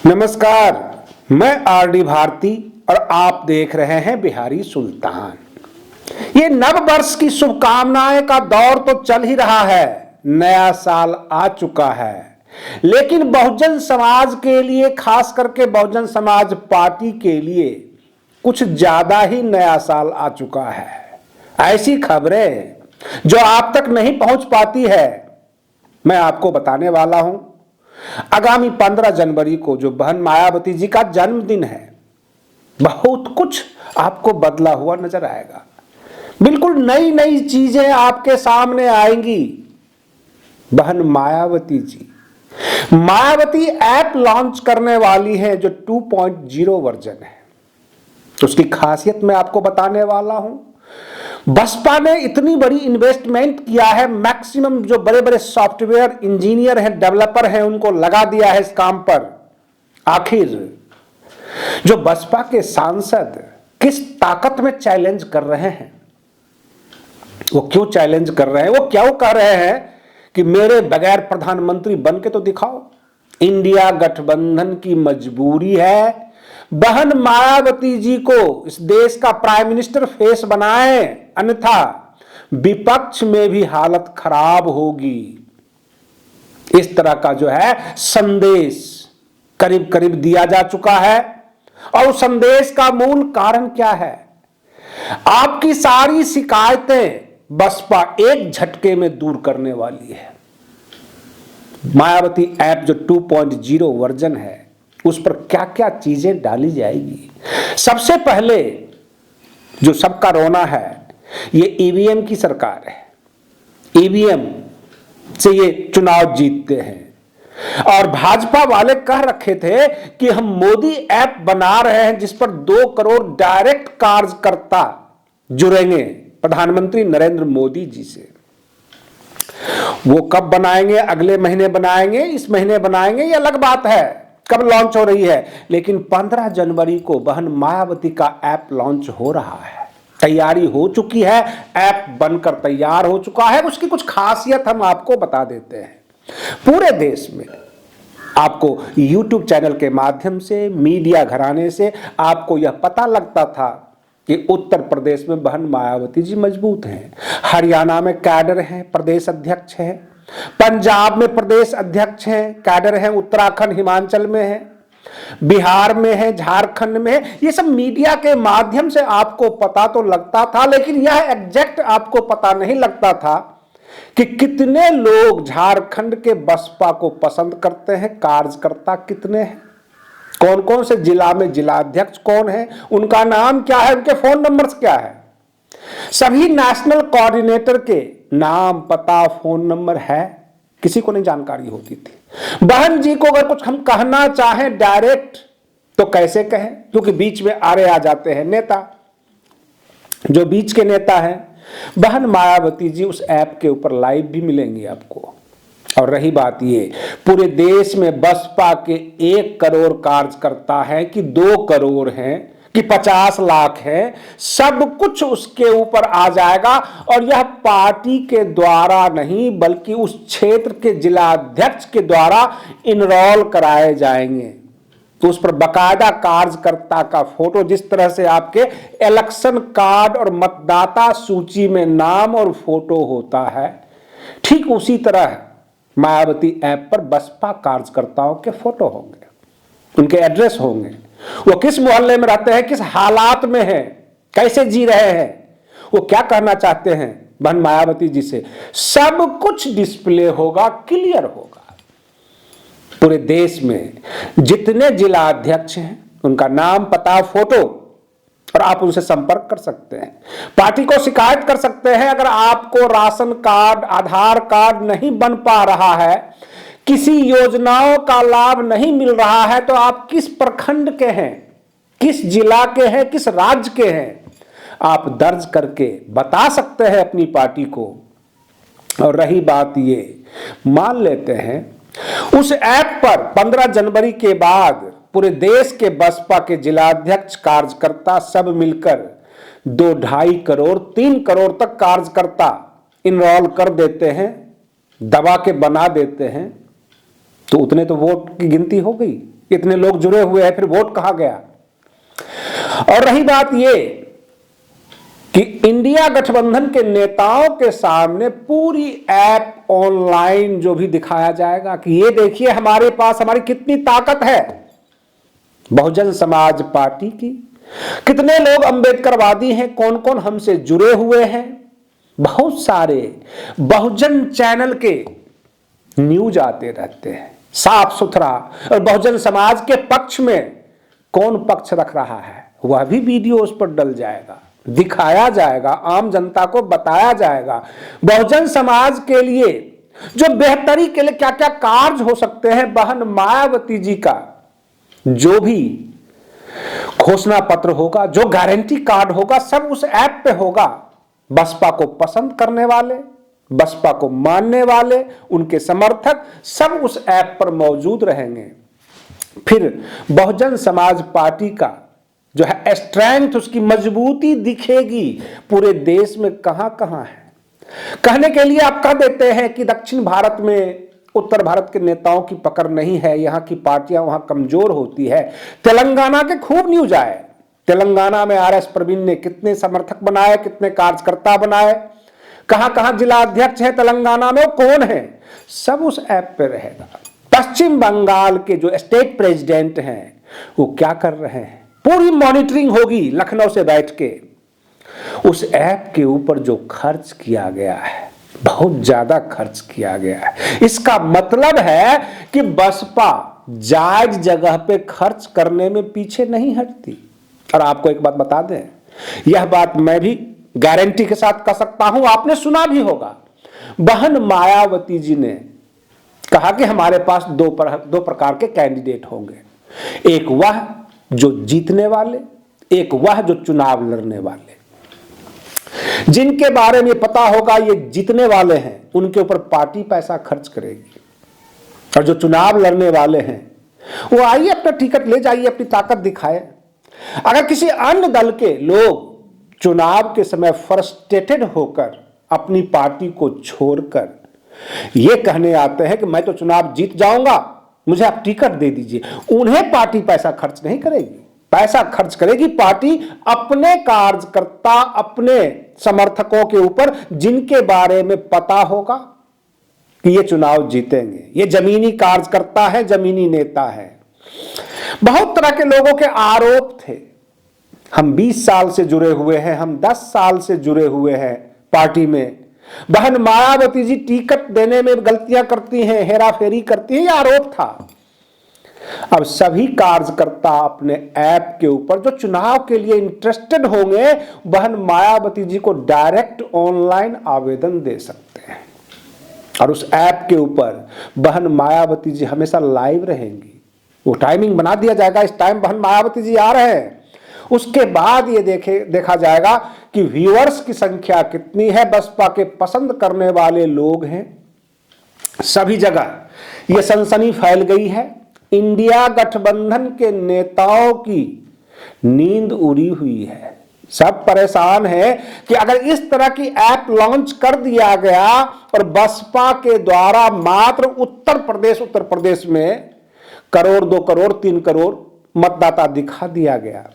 नमस्कार, मैं आरडी भारती और आप देख रहे हैं बिहारी सुल्तान। ये नव वर्ष की शुभकामनाएं का दौर तो चल ही रहा है, नया साल आ चुका है, लेकिन बहुजन समाज के लिए, खास करके बहुजन समाज पार्टी के लिए कुछ ज्यादा ही नया साल आ चुका है। ऐसी खबरें जो आप तक नहीं पहुंच पाती है, मैं आपको बताने वाला हूं। आगामी 15 जनवरी को जो बहन मायावती जी का जन्मदिन है, बहुत कुछ आपको बदला हुआ नजर आएगा। बिल्कुल नई नई चीजें आपके सामने आएंगी। बहन मायावती जी मायावती ऐप लॉन्च करने वाली है, जो 2.0 वर्जन है। उसकी खासियत मैं आपको बताने वाला हूं। बसपा ने इतनी बड़ी इन्वेस्टमेंट किया है, मैक्सिमम जो बड़े बड़े सॉफ्टवेयर इंजीनियर हैं, डेवलपर हैं, उनको लगा दिया है इस काम पर। आखिर जो बसपा के सांसद किस ताकत में चैलेंज कर रहे हैं, वो क्यों चैलेंज कर रहे हैं, वो क्यों कह रहे हैं कि मेरे बगैर प्रधानमंत्री बन के तो दिखाओ। इंडिया गठबंधन की मजबूरी है, बहन मायावती जी को इस देश का प्राइम मिनिस्टर फेस बनाए, अन्यथा विपक्ष में भी हालत खराब होगी। इस तरह का जो है संदेश करीब करीब दिया जा चुका है। और उस संदेश का मूल कारण क्या है? आपकी सारी शिकायतें बसपा एक झटके में दूर करने वाली है। मायावती ऐप जो 2.0 वर्जन है, उस पर क्या क्या चीजें डाली जाएगी। सबसे पहले जो सबका रोना है, ये ईवीएम की सरकार है। ईवीएम से ये चुनाव जीतते हैं। और भाजपा वाले कह रखे थे कि हम मोदी ऐप बना रहे हैं, जिस पर 2 करोड़ डायरेक्ट कार्यकर्ता जुड़ेंगे प्रधानमंत्री नरेंद्र मोदी जी से। वो कब बनाएंगे? अगले महीने बनाएंगे, इस महीने बनाएंगे, ये अलग बात है कब लॉन्च हो रही है। लेकिन 15 जनवरी को बहन मायावती का ऐप लॉन्च हो रहा है। तैयारी हो चुकी है, ऐप बनकर तैयार हो चुका है। उसकी कुछ खासियत हम आपको बता देते हैं। पूरे देश में आपको यूट्यूब चैनल के माध्यम से, मीडिया घराने से आपको यह पता लगता था कि उत्तर प्रदेश में बहन मायावती जी मजबूत हैं, हरियाणा में कैडर हैं, प्रदेश अध्यक्ष हैं, पंजाब में प्रदेश अध्यक्ष हैं, कैडर हैं, उत्तराखंड हिमाचल में है, बिहार में है, झारखंड में है। ये सब मीडिया के माध्यम से आपको पता तो लगता था, लेकिन यह एग्जैक्ट आपको पता नहीं लगता था कि कितने लोग झारखंड के बसपा को पसंद करते हैं, कार्यकर्ता कितने हैं, कौन कौन से जिला में जिलाध्यक्ष कौन है, उनका नाम क्या है, उनके फोन नंबर्स क्या है। सभी नेशनल कोऑर्डिनेटर के नाम, पता, फोन नंबर है, किसी को नहीं जानकारी होती थी। बहन जी को अगर कुछ हम कहना चाहें डायरेक्ट तो कैसे कहें, क्योंकि बीच में आरे आ जाते हैं नेता, जो बीच के नेता हैं। बहन मायावती जी उस ऐप के ऊपर लाइव भी मिलेंगी आपको। और रही बात ये, पूरे देश में बसपा के 1 करोड़ कार्यकर्ता हैं कि 2 करोड़ हैं कि 50 लाख हैं, सब कुछ उसके ऊपर आ जाएगा। और यह पार्टी के द्वारा नहीं, बल्कि उस क्षेत्र के जिलाध्यक्ष के द्वारा इनरोल कराए जाएंगे। तो उस पर बकायदा कार्यकर्ता का फोटो, जिस तरह से आपके इलेक्शन कार्ड और मतदाता सूची में नाम और फोटो होता है, ठीक उसी तरह मायावती ऐप पर बसपा कार्यकर्ताओं के फोटो होंगे, उनके एड्रेस होंगे, वो किस मोहल्ले में रहते हैं, किस हालात में हैं, कैसे जी रहे हैं, वो क्या कहना चाहते हैं बहन मायावती जी से, सब कुछ डिस्प्ले होगा, क्लियर होगा। पूरे देश में जितने जिला अध्यक्ष हैं, उनका नाम, पता, फोटो, और आप उनसे संपर्क कर सकते हैं। पार्टी को शिकायत कर सकते हैं अगर आपको राशन कार्ड, आधार कार्ड नहीं बन पा रहा है, किसी योजनाओं का लाभ नहीं मिल रहा है, तो आप किस प्रखंड के हैं, किस जिला के हैं, किस राज्य के हैं, आप दर्ज करके बता सकते हैं अपनी पार्टी को। और रही बात ये, मान लेते हैं उस ऐप पर 15 जनवरी के बाद पूरे देश के बसपा के जिलाध्यक्ष, कार्यकर्ता सब मिलकर 2-2.5 करोड़, 3 करोड़ तक कार्यकर्ता इनरोल कर देते हैं, दबा के बना देते हैं, तो उतने तो वोट की गिनती हो गई। इतने लोग जुड़े हुए हैं, फिर वोट कहां गया? और रही बात ये कि इंडिया गठबंधन के नेताओं के सामने पूरी ऐप ऑनलाइन जो भी दिखाया जाएगा कि ये देखिए हमारे पास हमारी कितनी ताकत है। बहुजन समाज पार्टी की कितने लोग अंबेडकरवादी हैं, कौन कौन हमसे जुड़े हुए हैं। बहुत सारे बहुजन चैनल के न्यूज आते रहते हैं साफ सुथरा, और बहुजन समाज के पक्ष में कौन पक्ष रख रहा है वह भी वीडियो उस पर डल जाएगा, दिखाया जाएगा, आम जनता को बताया जाएगा। बहुजन समाज के लिए जो बेहतरी के लिए क्या क्या कार्य हो सकते हैं, बहन मायावती जी का जो भी घोषणा पत्र होगा, जो गारंटी कार्ड होगा, सब उस ऐप पे होगा। बसपा को पसंद करने वाले, बसपा को मानने वाले, उनके समर्थक सब उस ऐप पर मौजूद रहेंगे। फिर बहुजन समाज पार्टी का जो है स्ट्रेंथ, उसकी मजबूती दिखेगी पूरे देश में कहां कहां है। कहने के लिए आप कह देते हैं कि दक्षिण भारत में उत्तर भारत के नेताओं की पकड़ नहीं है, यहां की पार्टियां वहां कमजोर होती है। तेलंगाना के खूब न्यूज आए, तेलंगाना में आरएस प्रवीण ने कितने समर्थक बनाए, कितने कार्यकर्ता बनाए, कहां कहां जिला अध्यक्ष है तेलंगाना में, वो कौन है, सब उस ऐप पे रहेगा। पश्चिम बंगाल के जो स्टेट प्रेसिडेंट हैं वो क्या कर रहे हैं, पूरी मॉनिटरिंग होगी लखनऊ से बैठ के। उस ऐप के ऊपर जो खर्च किया गया है, बहुत ज्यादा खर्च किया गया है। इसका मतलब है कि बसपा जायज जगह पे खर्च करने में पीछे नहीं हटती। और आपको एक बात बता दें, यह बात मैं भी गारंटी के साथ कह सकता हूं, आपने सुना भी होगा। बहन मायावती जी ने कहा कि हमारे पास दो प्रकार के कैंडिडेट होंगे, एक वह जो जीतने वाले, एक वह जो चुनाव लड़ने वाले। जिनके बारे में पता होगा ये जीतने वाले हैं, उनके ऊपर पार्टी पैसा खर्च करेगी, और जो चुनाव लड़ने वाले हैं वो आइए अपना टिकट ले जाइए, अपनी ताकत दिखाए। अगर किसी अन्य दल के लोग चुनाव के समय फ्रस्ट्रेटेड होकर अपनी पार्टी को छोड़कर ये कहने आते हैं कि मैं तो चुनाव जीत जाऊंगा, मुझे आप टिकट दे दीजिए, उन्हें पार्टी पैसा खर्च नहीं करेगी। पैसा खर्च करेगी पार्टी अपने कार्यकर्ता, अपने समर्थकों के ऊपर, जिनके बारे में पता होगा कि ये चुनाव जीतेंगे, ये जमीनी कार्यकर्ता है, जमीनी नेता है। बहुत तरह के लोगों के आरोप थे, हम 20 साल से जुड़े हुए हैं, हम 10 साल से जुड़े हुए हैं पार्टी में, बहन मायावती जी टिकट देने में गलतियां करती हैं, हेराफेरी करती हैं, यह आरोप था। अब सभी कार्यकर्ता अपने ऐप के ऊपर जो चुनाव के लिए इंटरेस्टेड होंगे, बहन मायावती जी को डायरेक्ट ऑनलाइन आवेदन दे सकते हैं। और उस ऐप के ऊपर बहन मायावती जी हमेशा लाइव रहेंगी। वो टाइमिंग बना दिया जाएगा, इस टाइम बहन मायावती जी आ रहे हैं। उसके बाद ये देखा जाएगा कि व्यूअर्स की संख्या कितनी है, बसपा के पसंद करने वाले लोग हैं। सभी जगह ये सनसनी फैल गई है, इंडिया गठबंधन के नेताओं की नींद उड़ी हुई है। सब परेशान है कि अगर इस तरह की ऐप लॉन्च कर दिया गया और बसपा के द्वारा मात्र उत्तर प्रदेश में करोड़, 2 करोड़, 3 करोड़ मतदाता दिखा दिया गया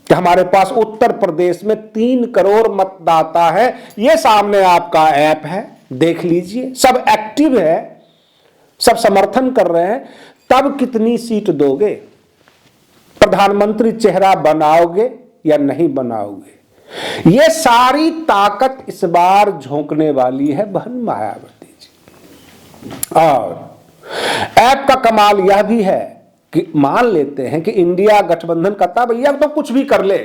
कि हमारे पास उत्तर प्रदेश में 3 करोड़ मतदाता है, ये सामने आपका ऐप है, देख लीजिए, सब एक्टिव है, सब समर्थन कर रहे हैं, तब कितनी सीट दोगे? प्रधानमंत्री चेहरा बनाओगे या नहीं बनाओगे? ये सारी ताकत इस बार झोंकने वाली है बहन मायावती जी। और ऐप का कमाल यह भी है कि मान लेते हैं कि इंडिया गठबंधन कहता भैया तो कुछ भी कर ले,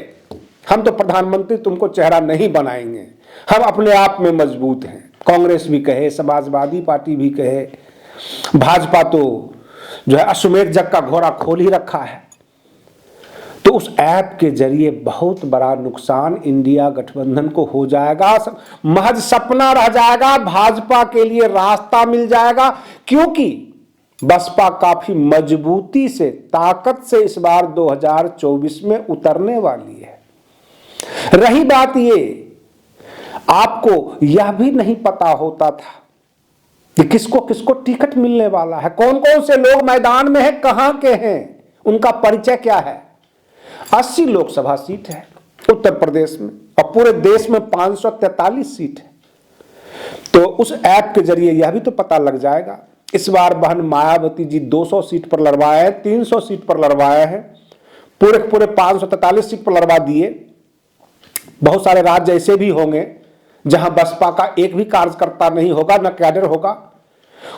हम तो प्रधानमंत्री तुमको चेहरा नहीं बनाएंगे, हम अपने आप में मजबूत हैं। कांग्रेस भी कहे, समाजवादी पार्टी भी कहे, भाजपा तो जो है अश्वमेध जग का घोड़ा खोल ही रखा है। तो उस ऐप के जरिए बहुत बड़ा नुकसान इंडिया गठबंधन को हो जाएगा, महज सपना रह जाएगा, भाजपा के लिए रास्ता मिल जाएगा, क्योंकि बसपा काफी मजबूती से, ताकत से इस बार 2024 में उतरने वाली है। रही बात ये, आपको यह भी नहीं पता होता था कि किसको किसको टिकट मिलने वाला है, कौन कौन से लोग मैदान में हैं, कहां के हैं, उनका परिचय क्या है? 80 लोकसभा सीट है उत्तर प्रदेश में और पूरे देश में 543 सीट है। तो उस ऐप के जरिए यह भी तो पता लग जाएगा। इस बार बहन मायावती जी 200 सीट पर लड़वाए हैं, 300 सीट पर लड़वाए हैं, पूरे 543 सीट पर लड़वा दिए। बहुत सारे राज्य ऐसे भी होंगे जहां बसपा का एक भी कार्यकर्ता नहीं होगा, न कैडर होगा।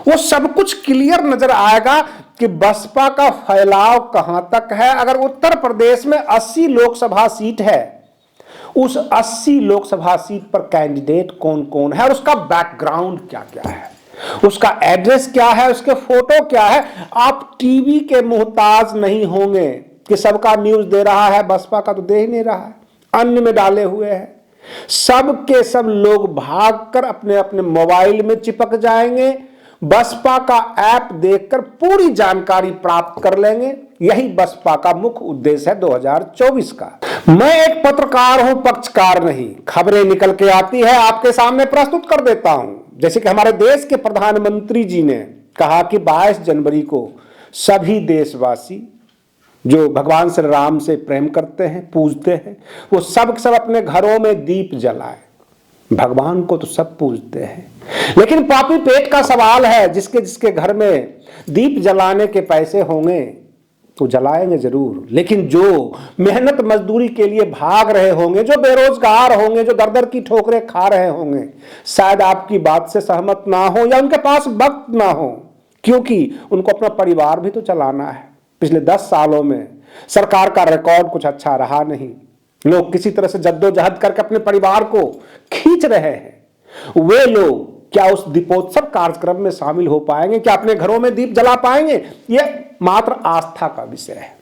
वो सब कुछ क्लियर नजर आएगा कि बसपा का फैलाव कहां तक है। अगर उत्तर प्रदेश में 80 लोकसभा सीट है, उस 80 लोकसभा सीट पर कैंडिडेट कौन कौन है और उसका बैकग्राउंड क्या क्या है, उसका एड्रेस क्या है, उसके फोटो क्या है, आप टीवी के मोहताज नहीं होंगे कि सबका न्यूज दे रहा है, बसपा का तो दे ही नहीं रहा है, अन्य में डाले हुए हैं। सब के सब लोग भागकर अपने अपने मोबाइल में चिपक जाएंगे, बसपा का ऐप देखकर पूरी जानकारी प्राप्त कर लेंगे। यही बसपा का मुख्य उद्देश्य है 2024 का। मैं एक पत्रकार हूं, पक्षकार नहीं। खबरें निकल के आती है, आपके सामने प्रस्तुत कर देता हूं। जैसे कि हमारे देश के प्रधानमंत्री जी ने कहा कि 22 जनवरी को सभी देशवासी जो भगवान श्री राम से प्रेम करते हैं, पूजते हैं, वो सब अपने घरों में दीप जलाएं। भगवान को तो सब पूजते हैं, लेकिन पापी पेट का सवाल है। जिसके जिसके घर में दीप जलाने के पैसे होंगे तो जलाएंगे जरूर, लेकिन जो मेहनत मजदूरी के लिए भाग रहे होंगे, जो बेरोजगार होंगे, जो दर दर की ठोकरें खा रहे होंगे, शायद आपकी बात से सहमत ना हो या उनके पास वक्त ना हो, क्योंकि उनको अपना परिवार भी तो चलाना है। पिछले 10 सालों में सरकार का रिकॉर्ड कुछ अच्छा रहा नहीं। लोग किसी तरह से जद्दोजहद करके अपने परिवार को खींच रहे हैं। वे लोग क्या उस दीपोत्सव कार्यक्रम में शामिल हो पाएंगे? क्या अपने घरों में दीप जला पाएंगे? यह मात्र आस्था का विषय है।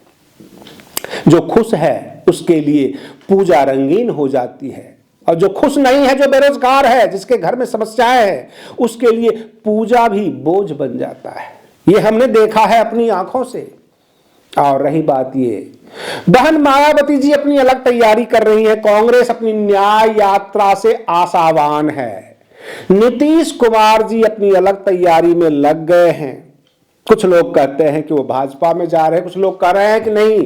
जो खुश है उसके लिए पूजा रंगीन हो जाती है, और जो खुश नहीं है, जो बेरोजगार है, जिसके घर में समस्याएं हैं, उसके लिए पूजा भी बोझ बन जाता है। ये हमने देखा है अपनी आंखों से। और रही बात ये, बहन मायावती जी अपनी अलग तैयारी कर रही है, कांग्रेस अपनी न्याय यात्रा से आशावान है। नीतीश कुमार जी अपनी अलग तैयारी में लग गए हैं। कुछ लोग कहते हैं कि वो भाजपा में जा रहे हैं, कुछ लोग कह रहे हैं कि नहीं,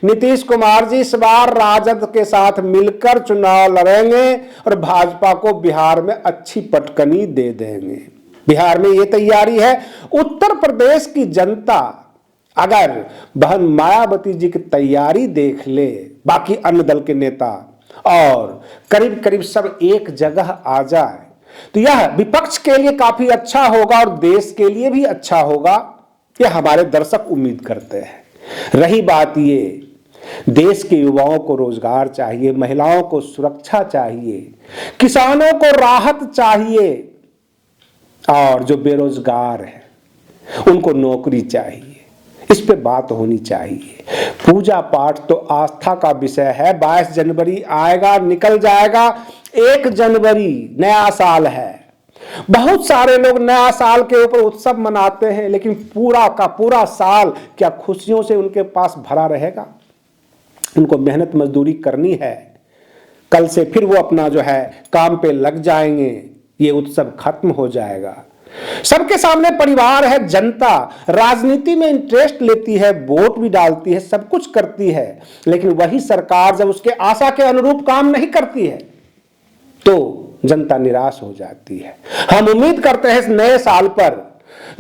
नीतीश कुमार जी इस बार राजद के साथ मिलकर चुनाव लड़ेंगे और भाजपा को बिहार में अच्छी पटकनी दे देंगे। बिहार में ये तैयारी है। उत्तर प्रदेश की जनता अगर बहन मायावती जी की तैयारी देख ले, बाकी अन्य दल के नेता, और करीब करीब सब एक जगह आ जाए, तो यह विपक्ष के लिए काफी अच्छा होगा और देश के लिए भी अच्छा होगा। यह हमारे दर्शक उम्मीद करते हैं। रही बात ये, देश के युवाओं को रोजगार चाहिए, महिलाओं को सुरक्षा चाहिए, किसानों को राहत चाहिए, और जो बेरोजगार है उनको नौकरी चाहिए। इस पे बात होनी चाहिए। पूजा पाठ तो आस्था का विषय है। 22 जनवरी आएगा, निकल जाएगा। 1 जनवरी नया साल है। बहुत सारे लोग नया साल के ऊपर उत्सव मनाते हैं, लेकिन पूरा का पूरा साल क्या खुशियों से उनके पास भरा रहेगा? उनको मेहनत मजदूरी करनी है। कल से फिर वो अपना जो है काम पे लग जाएंगे, ये उत्सव खत्म हो जाएगा। सबके सामने परिवार है, जनता राजनीति में इंटरेस्ट लेती है, वोट भी डालती है, सब कुछ करती है, लेकिन वही सरकार जब उसके आशा के अनुरूप काम नहीं करती है तो जनता निराश हो जाती है। हम उम्मीद करते हैं इस नए साल पर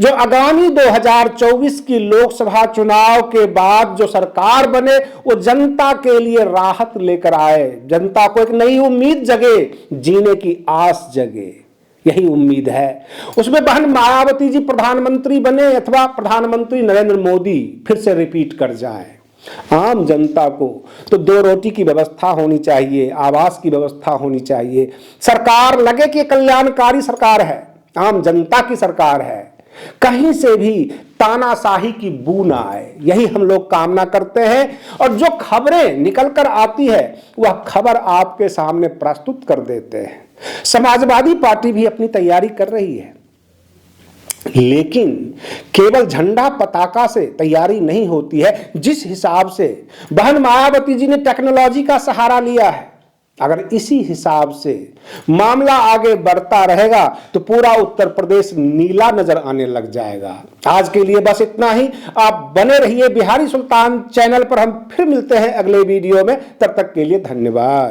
जो आगामी 2024 की लोकसभा चुनाव के बाद जो सरकार बने, वो जनता के लिए राहत लेकर आए, जनता को एक नई उम्मीद जगे, जीने की आस जगे। यही उम्मीद है। उसमें बहन मायावती जी प्रधानमंत्री बने अथवा प्रधानमंत्री नरेंद्र मोदी फिर से रिपीट कर जाएं। आम जनता को तो 2 रोटी की व्यवस्था होनी चाहिए, आवास की व्यवस्था होनी चाहिए, सरकार लगे कि कल्याणकारी सरकार है, आम जनता की सरकार है, कहीं से भी तानाशाही की बू ना आए, यही हम लोग कामना करते हैं। और जो खबरें निकल कर आती है वह खबर आपके सामने प्रस्तुत कर देते हैं। समाजवादी पार्टी भी अपनी तैयारी कर रही है, लेकिन केवल झंडा पताका से तैयारी नहीं होती है। जिस हिसाब से बहन मायावती जी ने टेक्नोलॉजी का सहारा लिया है, अगर इसी हिसाब से मामला आगे बढ़ता रहेगा तो पूरा उत्तर प्रदेश नीला नजर आने लग जाएगा। आज के लिए बस इतना ही। आप बने रहिए बिहारी सुल्तान चैनल पर। हम फिर मिलते हैं अगले वीडियो में। तब तक के लिए धन्यवाद।